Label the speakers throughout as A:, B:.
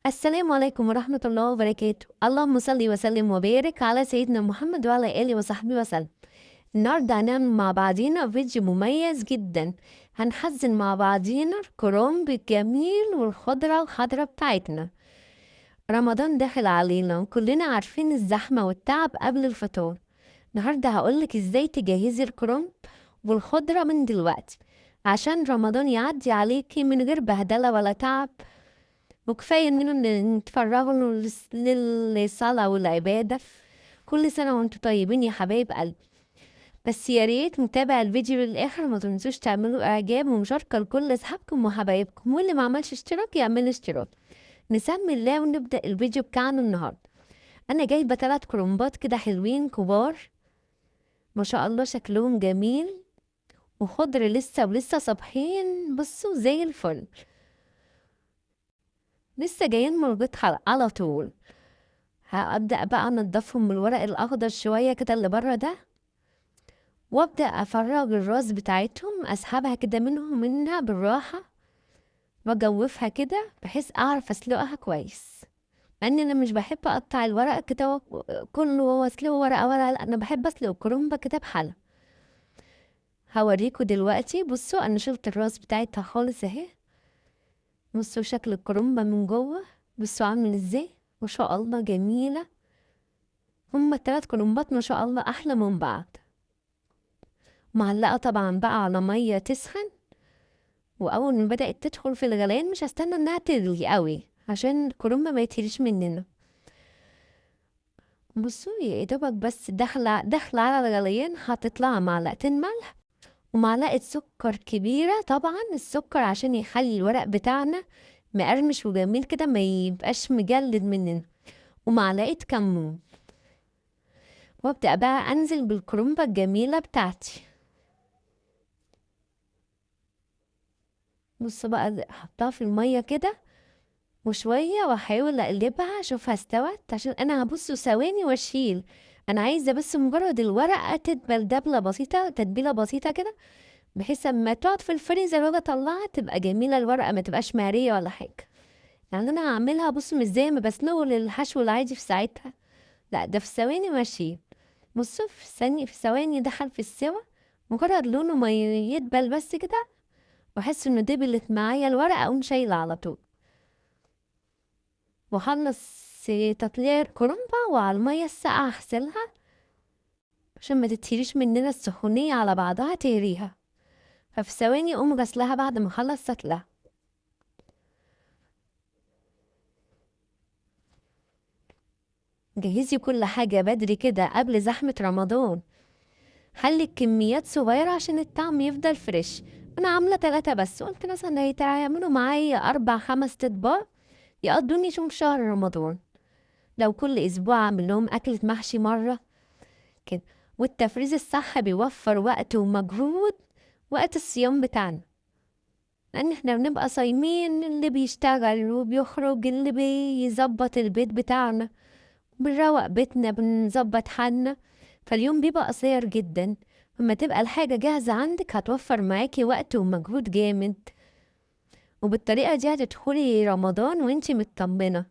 A: السلام عليكم ورحمة الله وبركاته. اللهم صل وسلم وبارك على سيدنا محمد وعلى آله وصحبه وسلم. النهارده هنعمل مع بعضينا فيديو مميز جدا. هنحزن مع بعضينا الكرنب الجميل والخضرة الخضرة بتاعتنا. رمضان داخل علينا وكلنا عارفين الزحمة والتعب قبل الفطار. النهارده هقولك ازاي تجهزي الكرنب والخضرة من دلوقتي عشان رمضان يعدي عليكي من غير بهدلة ولا تعب، وكفاية إننا نتفرغوا للصلاة والعبادة. كل سنة وانتم طيبين يا حبايب قلبي. بس يا ريت متابع الفيديو للآخر، ما تنسوش تعملوا إعجاب ومشاركة لكل أصحابكم وحبايبكم، واللي ما عملش اشتراك يعمل اشتراك. نسمي الله ونبدأ الفيديو بتاعنا النهاردة. أنا جايبة 3 كرنبات كده حلوين كبار، ما شاء الله شكلهم جميل وخضر لسه صابحين، بصوا زي الفل، لسه جايين من البيت على طول. هابدأ بقى انضفهم من الورق الاخضر شوية كده اللي بره ده، وابدأ افرغ الراس بتاعتهم، اسحبها كده منها بالراحة، واجوفها كده بحيث اعرف اسلقها كويس. لان انا مش بحب اقطع الورق كده كله واسلقه ورقة ورقة، لا انا بحب اسلق الكرنبة كده بحالها. هوريكوا دلوقتي. بصوا انا شلت الراس بتاعتها خالص اهي. بصوا شكل الكرنبة من جوه، بصوا عامل ازاي، ما شاء الله جميلة. هما ال3 كرنبات ما شاء الله احلى من بعض. معلقة طبعا بقى على مية تسخن، واول ما بدأت تدخل في الغليان مش هستنى انها تغلي قوي عشان الكرنب ما يتهريش مننا. بصوا يا دوبك بس داخلة على الغليان، حطيت لها معلقتين ملح ومعلقة سكر كبيرة، طبعا السكر عشان يخلي الورق بتاعنا مقرمش وجميل كده، ما يبقاش مجلد مننا، ومعلقة كمون. وابدأ بقى انزل بالكرنبة الجميلة بتاعتي. بص بقى احطها في المية كده وشوية، واحاول اقلبها اشوفها استوت، عشان انا هبص ثواني واشيل. انا عايزة بس مجرد الورقة تدبل دبلة بسيطة، تتبيلة بسيطة كده، بحيث اما تقعد في الفريزر واجي اطلعها تبقى جميلة الورقة، ما تبقاش مهرية ولا حاجة. يعني انا هعملها بص مش زي ما بسلقه للحشو العادي في ساعتها، لا ده في ثواني ماشي. بصوا في ثواني دخل في السوا، مجرد لونه ما يدبل بس كده، واحس انه دبلت معايا الورقة، اقوم شايلة على طول واخلص تطليع الكرنبة، وعلى المية الساقعة اغسلها عشان ما تتهريش مننا، السخونية على بعضها تهريها. ففي ثواني اقوم غسلها بعد ما اخلص سلقها. جهزي كل حاجة بدري كده قبل زحمة رمضان. خلي الكميات صغيرة عشان الطعم يفضل فريش. انا عاملة 3 بس، قلت مثلا هيتعملوا معايا 4 5 اطباق يقضوني شهر رمضان. لو كل اسبوع اعمل لهم اكلة محشي مرة كده. والتفريز الصح بيوفر وقت ومجهود وقت الصيام بتاعنا، لان احنا بنبقى صايمين، اللي بيشتغل وبيخرج، اللي بيظبط البيت بتاعنا، بنروق بيتنا، بنظبط حالنا، فاليوم بيبقى قصير جدا. لما تبقى الحاجة جاهزة عندك هتوفر معاكي وقت ومجهود جامد، وبالطريقة دي هتدخلي رمضان وانتي مطمنة،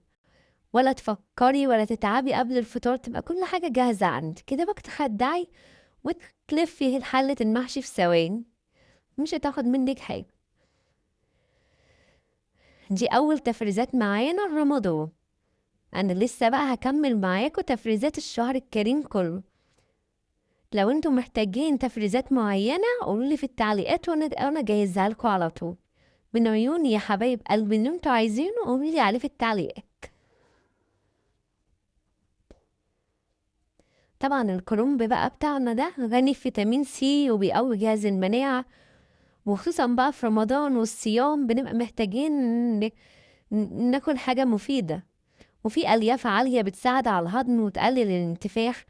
A: ولا تفكري ولا تتعبي قبل الفطار، تبقى كل حاجة جاهزة عندك كده بقى، تخدعي وتلفي حلة المحشي في ثواني، مش هتاخد منك حاجة. دي أول تفريزات معانا رمضان. أنا لسه بقى هكمل معاكم تفريزات الشهر الكريم كله. لو انتم محتاجين تفريزات معينة قولولي في التعليقات، وانا جايزها لكم على طول. من عيوني يا حبايب قلبي، اللي انتوا عايزينه قولولي عليه في التعليقات. طبعا الكرنب بقى بتاعنا ده غني في فيتامين سي وبيقوي جهاز المناعة، وخصوصا بقى في رمضان والصيام بنبقى محتاجين ناكل حاجة مفيدة. وفي ألياف عالية بتساعد على الهضم وتقلل الانتفاخ،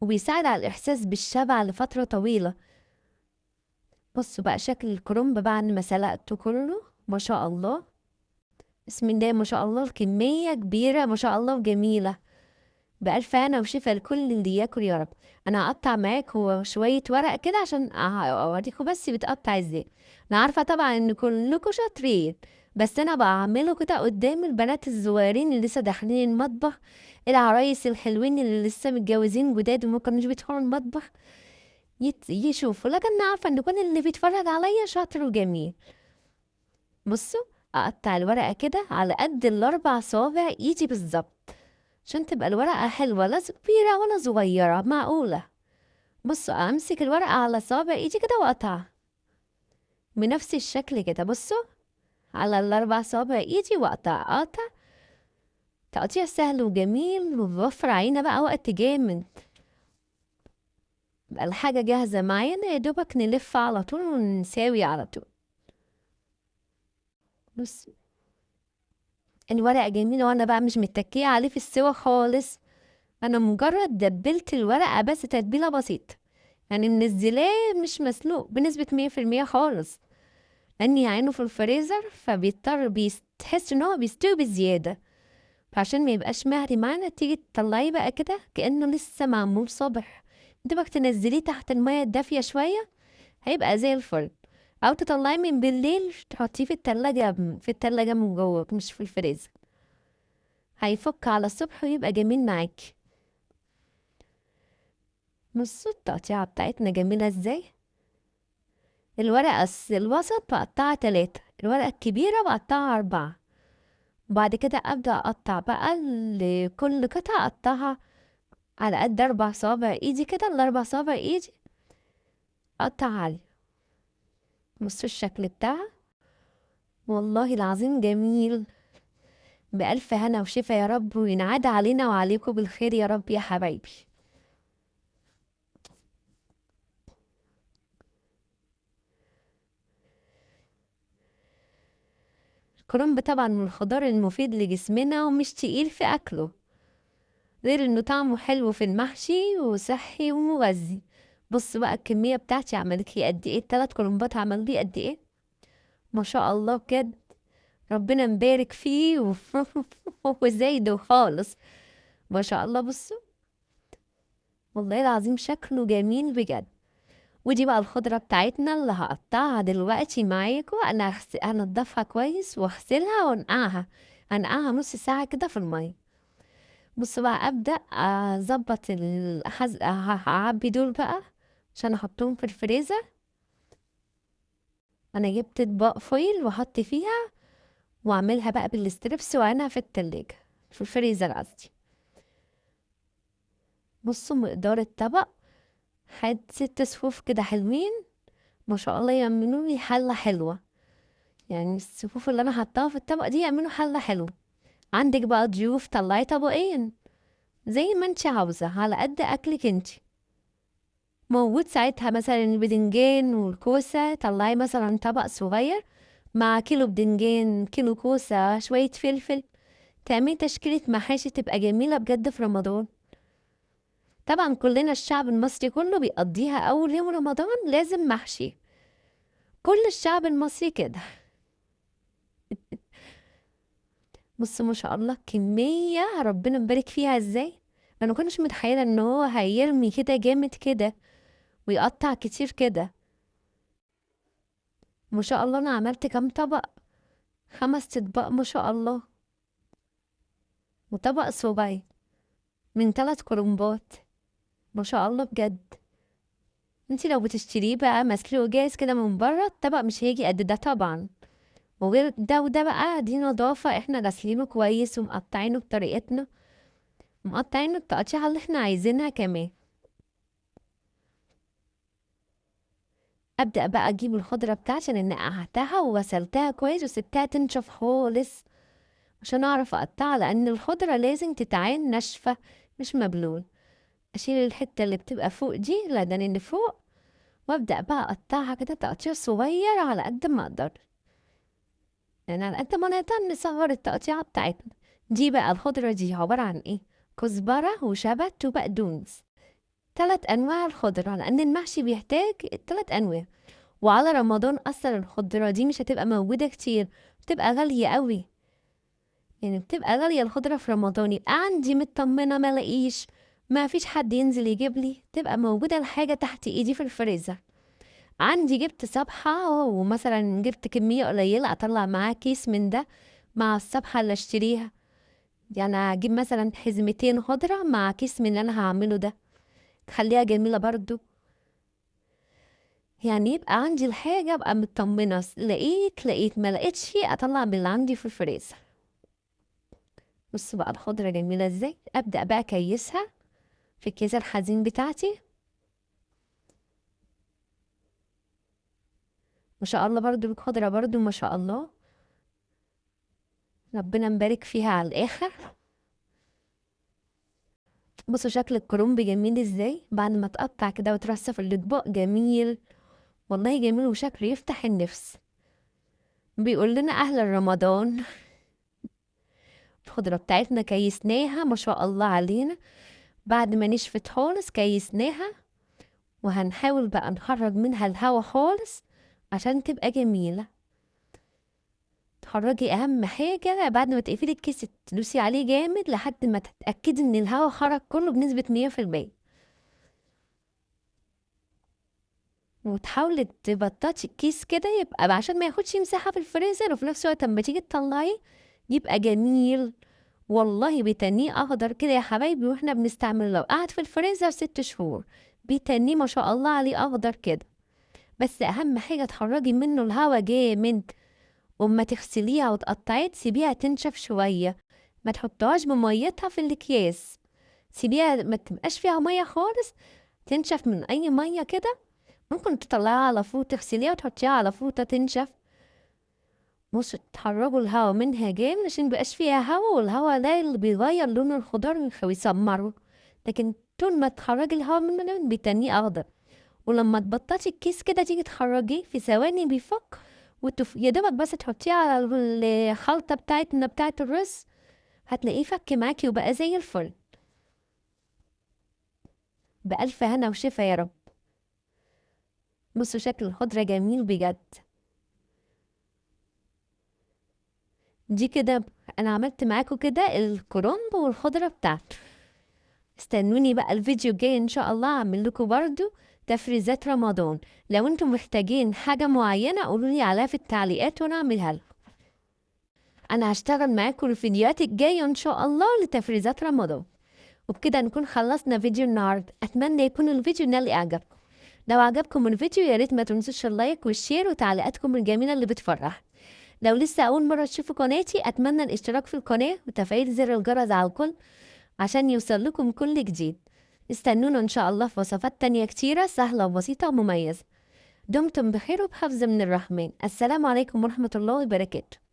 A: وبيساعد على الإحساس بالشبع لفترة طويلة. بصوا بقى شكل الكرنب بعد ما سلقته كله، ما شاء الله، بسم الله ما شاء الله، الكمية كبيرة ما شاء الله وجميلة. بألف هنا وشفا لكل اللي ياكل يا رب. أنا هقطع معاكم شوية ورق كده عشان أوريكم بس بتقطع ازاي. أنا عارفة طبعا إن كلكم شاطرين، بس أنا باعمله كده قدّام البنات الصغيّرين اللي لسه داخلين المطبخ، العرايس الحلوين اللي لسه متجوّزين جداد وما كانوش بيدخلوا المطبخ يشوفوا، لكن أنا عارفة إن كل اللي بيتفرّج عليَّ شاطر وجميل. بُصّوا، أقطّع الورقة كده على قد ال4 صوابع إيدي بالضبط، عشان تبقى الورقة حلوة، لا كبيرة ولا صغيّرة، معقولة. بُصّوا، أمسك الورقة على صوابع إيدي كده وأقطعها، بنفس الشكل كده بُصّوا، على ال4 صوابع إيدي وأقطع، أقطع، تقطيع سهل وجميل وبيوفّر علينا بقى وقت جامد. يبقى الحاجة جاهزة معانا يا دوبك نلِف على طول ونساوي على طول. بُصّي، الورقة جميلة وأنا بقى مش متّكية عليه في السِوَى خالص، أنا مجرّد دبّلت الورقة بس تتبيلة بسيطة، يعني منزّلاه مش مسلوق بنسبة 100% خالص، لإني عينه في الفريزر فبيضطر تحسّي إن هو بيستوي بزيادة، فعشان ما يبقاش مهري معانا تيجي تطلّعيه بقى كده كإنه لسه معمول صابح، يا دوبك تنزّليه تحت المَيّة الدافية شوية هيبقى زي الفل، أو تطلّعيه من بالليل تحطّيه في التلاجة من جوّه مش في الفريزر، هيفُك على الصبح ويبقى جميل معاكِ. بُصّوا التقطيعة بتاعتنا جميلة إزاي، الورقة الوسط باقطّعها 3، الورقة الكبيرة باقطّعها 4، وبعد كده أبدأ أقطّع بقى كل قطعة أقطّعها على قد 4 صوابع إيدي كده، ال4 صوابع إيدي أقطّع عليه، بُصّوا الشكل بتاعها، والله العظيم جميل، بألف هنا وشفا يا رب، وينعاد علينا وعليكم بالخير يا رب يا حبايبي. الكرنب طبعًا من الخضار المفيد لجسمنا ومش تقيل في أكله، غير إنه طعمه حلو في المحشي وصحّي ومغذي. بُصّوا بقى الكمية بتاعتي عملت لي قد إيه، ال3 كرنبات عملوا لي قد إيه، ما شاء الله بجد، ربنا مبارك فيه وزايده خالص، ما شاء الله بُصّوا، والله العظيم شكله جميل بجد. ودي بقى الخضرة بتاعتنا اللي هاقطّعها دلوقتي معاكم، أنا هانضّفها كويس واغسلها وانقعها، أنقعها نُص ساعة كده في المَيّة. بُصّوا بقى أبدأ أضبّط هاعبّي دول بقى عشان أحطّهم في الفريزر، أنا جِبت أطباق فويل وأحط فيها وأعملها بقى بالستريبس وأعينها في التلاجة، في الفريزر قصدي. بُصّوا مقدار الطبق 6 صفوف كده حلوين، ما شاء الله يعملوا لي حلة حلوة، يعني الصفوف اللي أنا حاطاها في الطبق دي يعملوا حلة حلوة. عندِك بقى ضيوف طلّعي طبقين، زي ما أنتِ عاوزة على قد أكلِك أنتِ. موجود ساعتها مثلًا البدنجان والكوسة، طلّعي مثلًا طبق صغير مع كيلو بدنجان، كيلو كوسة، شوية فلفل، تعملي تشكيلة محاشي تبقى جميلة بجد في رمضان. طبعًا كلنا الشعب المصري كله بيقضّيها أول يوم رمضان لازم محشي، كل الشعب المصري كده. بُصّوا ما شاء الله كمية ربنا مبارك فيها إزاي، أنا ما كنتش متخيلة إن هو هيرمي كده جامد كده ويقطّع كتير كده، ما شاء الله أنا عملت كام طبق، 5 أطباق ما شاء الله، وطبق صُباعي من 3 كرنبات، ما شاء الله بجد. أنتِ لو بتشتريه بقى مسلوق جاهز كده من برّه الطبق مش هييجي قد ده طبعًا، وغير ده وده بقى دي نضافة إحنا غاسلينه كويس ومقطّعينه بطريقتنا، ومقطّعينه التقطيعة اللي إحنا عايزينها كمان. أبدأ بقى أجيب الخضرة بتاعتي أنا نقعتها وغسلتها كويس وسِبتها تنشف خالص عشان أعرف أقطّعها، لإن الخضرة لازم تتعان ناشفة مش مبلول. أشيل الحتة اللي بتبقى فوق دي العيدان اللي فوق، وأبدأ بقى أقطّعها كده تقطيع صغير على قد ما أقدر، يعني على قد ما نقدر نصغّر التقطيعة بتاعتنا. دي بقى الخضرة دي عبارة عن إيه، كزبرة وشبت وبقدونس، 3 أنواع الخضرة، لإن المحشي بيحتاج ال3 أنواع. وعلى رمضان أصلًا الخضرة دي مش هتبقى موجودة كتير، بتبقى غالية أوي، يعني بتبقى غالية الخضرة في رمضان، يبقى عندي متطمنة ما الاقيش، ما فيش حد ينزل يجيب لي، تبقى موجودة الحاجة تحت إيدي في الفريزر، عندي جبت صفحة ومثلا جبت كمية قليلة أطلع معاه كيس من ده مع الصفحة اللي أشتريها. يعني أجيب مثلا حزمتين خضرة مع كيس من اللي أنا هعمله ده، خليها جميلة برضو. يعني يبقى عندي الحاجة أبقى مطمنة، لقيت ما لقيتش أطلع باللي عندي في الفريزر. بصوا بقى الخضرة جميلة ازاي. أبدأ بقى أكيسها في الكيسة الحزين بتاعتي. ما شاء الله برضو الخضرة برضو ما شاء الله، ربنا مبارك فيها على الآخر. بصوا شكل الكرنب جميل ازاي بعد ما تقطع كده وترص في الأطباق، جميل والله جميل وشكله يفتح النفس. بيقول لنا أهلا رمضان. الخضرة بتاعتنا كيسناها ما شاء الله علينا، بعد ما نشفت خالص كيسناها، وهنحاول بقى نخرج منها الهوا خالص عشان تبقى جميلة. تخرجي أهم حاجة بعد ما تقفلي الكيس تدوسي عليه جامد لحد ما تتأكدي إن الهوا خرج كله بنسبة 100%، وتحاولي تبططي الكيس كده يبقى عشان ما ياخدش مساحة في الفريزر، وفي نفس الوقت لما تيجي تطلعيه يبقى جميل. والله بيتنيه أخضر كده يا حبايبي، واحنا بنستعمله لو قعد في الفريزر 6 شهور بيتنيه ما شاء الله عليه أخضر كده. بس أهم حاجة تخرجي منه الهوا جامد، وأما تغسليها وتقطعيها تسيبيها تنشف شوية، ما تحطهاش بميتها في الأكياس، سيبيها ما تبقاش فيها مية خالص، تنشف من أي مية كده. ممكن تطلعيها على فوطة تغسليها وتحطيها على فوطة تنشف، مش تخرجوا الهوا منها جامد عشان ميبقاش فيها هوا، والهوا ده اللي بيغير لون الخضار ويسمره. لكن طول ما تخرجي الهوا منه بيتنيه أخضر. ولما تبططي الكيس كده تيجي تخرجيه في ثواني بيفك، يا دوبك بس تحطيه على الخلطة بتاعتنا بتاعت الرز، هتلاقيه فك معاكي وبقى زي الفل. بألف هنا وشفا يا رب. بصوا شكل الخضرة جميل بجد. دي كده انا عملت معاكم كده الكرنب والخضرة بتاعته. استنوني بقى الفيديو الجاي ان شاء الله اعمل لكم برضو تفريزات رمضان. لو انتم محتاجين حاجة معينة قولوا لي عليها في التعليقات وانا اعملها لكم. انا هشتغل معاكم الفيديوهات الجاية ان شاء الله لتفريزات رمضان. وبكده نكون خلصنا فيديو النهارده. اتمنى يكون الفيديو نال اعجابكم. لو عجبكم الفيديو يا ريت ما تنسوش اللايك والشير وتعليقاتكم الجميلة اللي بتفرح. لو لسه اول مرة تشوفوا قناتي اتمنى الاشتراك في القناة وتفعيل زر الجرس على الكل عشان يوصل لكم كل جديد. استنونا ان شاء الله في وصفات تانية كتيرة سهلة وبسيطة ومميزة. دمتم بخير وبحفظ من الرحمن. السلام عليكم ورحمة الله وبركاته.